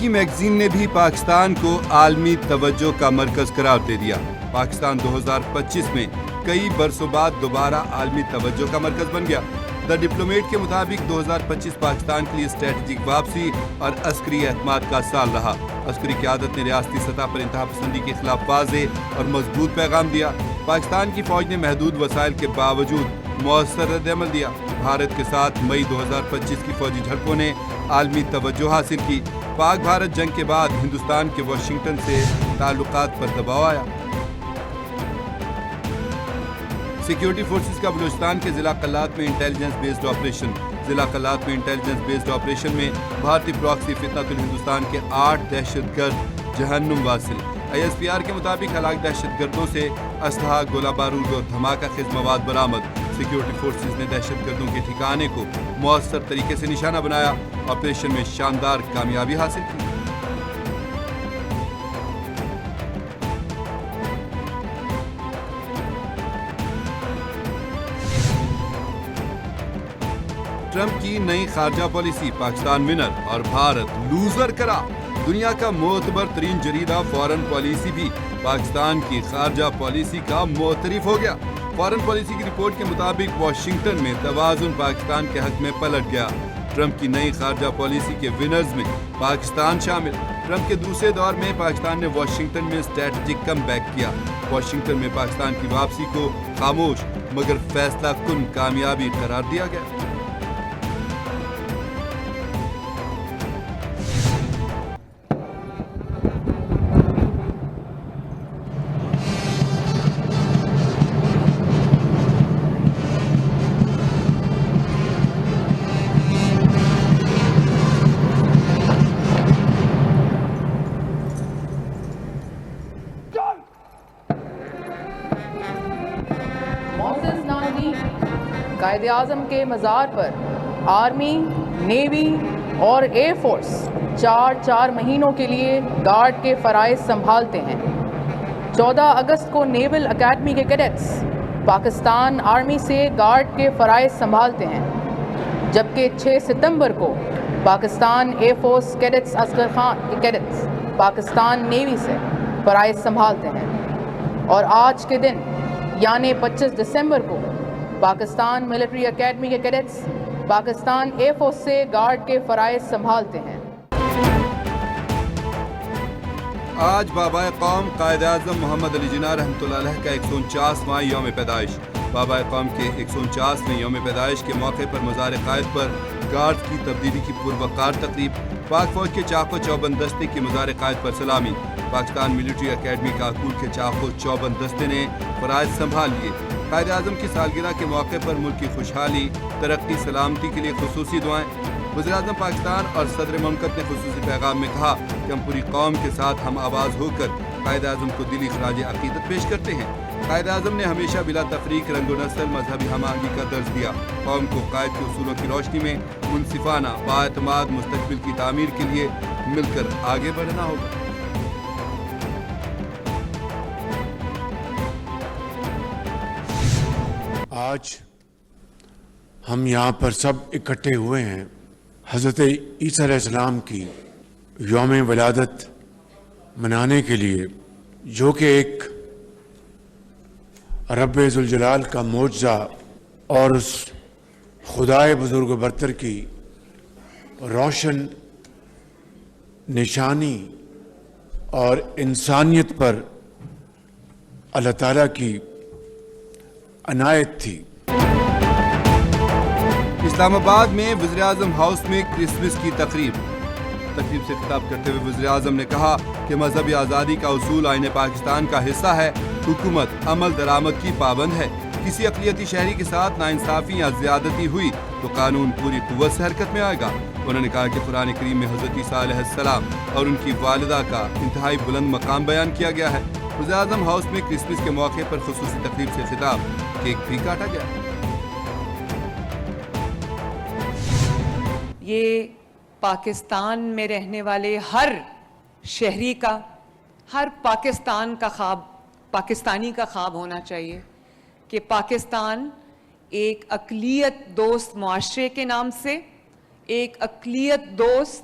کی میگزین نے بھی پاکستان کو عالمی توجہ کا مرکز قرار دے دیا۔ پاکستان 2025 میں کئی برسوں بعد دوبارہ عالمی توجہ کا مرکز بن گیا۔ دا ڈپلومیٹ کے مطابق 2025 پاکستان کے لیے اسٹریٹجک واپسی اور عسکری اعتماد کا سال رہا۔ عسکری قیادت نے ریاستی سطح پر انتہا پسندی کے خلاف واضح اور مضبوط پیغام دیا۔ پاکستان کی فوج نے محدود وسائل کے باوجود مؤثر رد عمل دیا۔ بھارت کے ساتھ مئی 2025 کی فوجی جھڑپوں نے عالمی توجہ حاصل کی۔ پاک بھارت جنگ کے بعد ہندوستان کے واشنگٹن سے تعلقات پر دباؤ آیا۔ سیکیورٹی فورسز کا بلوچستان کے ضلع قلات میں انٹیلیجنس بیسڈ آپریشن۔ ضلع قلات میں انٹیلیجنس بیسڈ آپریشن میں بھارتی پراکسی فتنۃ الہندوستان کے 8 دہشت گرد جہنم واصل۔ ISPR کے مطابق ہلاک دہشت گردوں سے اسلحہ، گولہ بارود اور دھماکہ خیز مواد برآمد۔ سیکیورٹی فورسز نے دہشت گردوں کے ٹھکانے کو مؤثر طریقے سے نشانہ بنایا۔ آپریشن میں شاندار کامیابی حاصل کی۔ ٹرمپ کی نئی خارجہ پالیسی، پاکستان ونر اور بھارت لوزر کرا۔ دنیا کا معتبر ترین جریدہ فارن پالیسی بھی پاکستان کی خارجہ پالیسی کا معترف ہو گیا۔ فارن پالیسی کی رپورٹ کے مطابق واشنگٹن میں توازن پاکستان کے حق میں پلٹ گیا۔ ٹرمپ کی نئی خارجہ پالیسی کے ونرز میں پاکستان شامل۔ ٹرمپ کے دوسرے دور میں پاکستان نے واشنگٹن میں اسٹریٹجک کم بیک کیا۔ واشنگٹن میں پاکستان کی واپسی کو خاموش مگر فیصلہ کن کامیابی قرار دیا گیا۔ قائد اعظم کے مزار پر آرمی، نیوی اور ایئر فورس 4 مہینوں کے لیے گارڈ کے فرائض سنبھالتے ہیں۔ 14 اگست کو نیول اکیڈمی کے کیڈٹس پاکستان آرمی سے گارڈ کے فرائض سنبھالتے ہیں، جبکہ 6 ستمبر کو Pakistan air force cadets Asghar Khan کے کیڈٹس پاکستان نیوی سے فرائض سنبھالتے ہیں، اور آج کے دن یعنی 25 دسمبر کو پاکستان ملٹری اکیڈمی کے کیڈٹس پاکستان ایئر فورس سے گارڈ کے فرائض سنبھالتے ہیں۔ آج بابائے قوم قائد اعظم محمد علی جناح رحمۃ اللہ علیہ کا 149واں یوم پیدائش۔ بابائے قوم کے 149ویں یوم پیدائش کے موقع پر مزار قائد پر گارڈ کی تبدیلی کی پروقار تقریب۔ پاک فوج کے چاق و چوبند دستے کی مزار قائد پر سلامی۔ پاکستان ملٹری اکیڈمی کاکول کے چاق و چوبند دستے نے فرائض سنبھال لیے۔ قائد اعظم کی سالگرہ کے موقع پر ملک کی خوشحالی، ترقی، سلامتی کے لیے خصوصی دعائیں۔ وزیر اعظم پاکستان اور صدر مملکت نے خصوصی پیغام میں کہا کہ ہم پوری قوم کے ساتھ ہم آواز ہو کر قائد اعظم کو دلی خراج عقیدت پیش کرتے ہیں۔ قائد اعظم نے ہمیشہ بلا تفریق رنگ و نسل مذہبی ہم آہنگی کا درس دیا۔ قوم کو قائد کے اصولوں کی روشنی میں منصفانہ بااعتماد مستقبل کی تعمیر کے لیے مل کر آگے بڑھنا ہوگا۔ آج ہم یہاں پر سب اکٹھے ہوئے ہیں حضرت عیسیٰ علیہ السلام کی یوم ولادت منانے کے لیے، جو کہ ایک رب ذوالجلال کا معجزہ اور اس خدائے بزرگ و برتر کی روشن نشانی اور انسانیت پر اللہ تعالیٰ کی عنایت تھی۔ اسلام آباد میں وزیر اعظم ہاؤس میں کرسمس کی تقریب سے خطاب کرتے ہوئے وزیر اعظم نے کہا کہ مذہبی آزادی کا اصول آئین پاکستان کا حصہ ہے۔ حکومت عمل درآمد کی پابند ہے۔ کسی اقلیتی شہری کے ساتھ ناانصافی یا زیادتی ہوئی تو قانون پوری قوت سے حرکت میں آئے گا۔ انہوں نے کہا کہ قرآن کریم میں حضرت عیسیٰ علیہ السلام اور ان کی والدہ کا انتہائی بلند مقام بیان کیا گیا ہے۔ وزیر اعظم ہاؤس میں کرسمس کے موقع پر خصوصی تقریب سے خطاب، کیک بھی کاٹا گیا۔ یہ پاکستان میں رہنے والے ہر شہری کا، ہر پاکستانی کا خواب ہونا چاہیے کہ پاکستان ایک اقلیت دوست معاشرے کے نام سے، ایک اقلیت دوست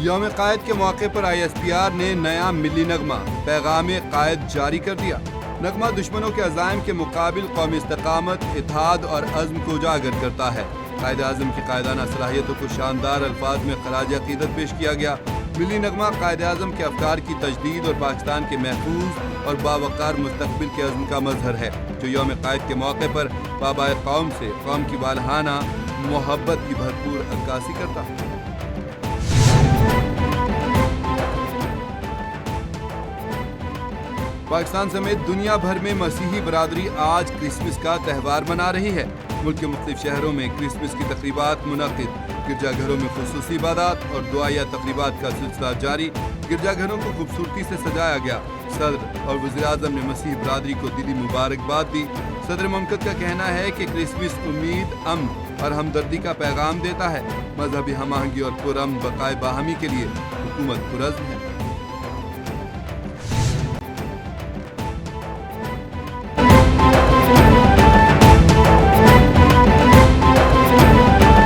یوم قائد کے موقع پر ISPR نے نیا ملی نغمہ پیغام قائد جاری کر دیا۔ نغمہ دشمنوں کے عزائم کے مقابل قومی استقامت، اتحاد اور عزم کو اجاگر کرتا ہے۔ قائد اعظم کی قائدانہ صلاحیتوں کو شاندار الفاظ میں خراج عقیدت پیش کیا گیا۔ ملی نغمہ قائد اعظم کے افکار کی تجدید اور پاکستان کے محفوظ اور باوقار مستقبل کے عزم کا مظہر ہے، جو یوم قائد کے موقع پر بابائے قوم سے قوم کی والہانہ محبت کی بھرپور عکاسی کرتا ہے۔ پاکستان سمیت دنیا بھر میں مسیحی برادری آج کرسمس کا تہوار منا رہی ہے۔ ملک کے مختلف شہروں میں کرسمس کی تقریبات منعقد، گرجا گھروں میں خصوصی عبادات اور دعائیہ تقریبات کا سلسلہ جاری۔ گرجا گھروں کو خوبصورتی سے سجایا گیا۔ صدر اور وزیر اعظم نے مسیحی برادری کو دلی مبارکباد دی۔ صدر مملکت کا کہنا ہے کہ کرسمس امید، امن اور ہمدردی کا پیغام دیتا ہے۔ مذہبی ہم آہنگی اور پرامن بقائے باہمی کے لیے حکومت پرعزم ہے۔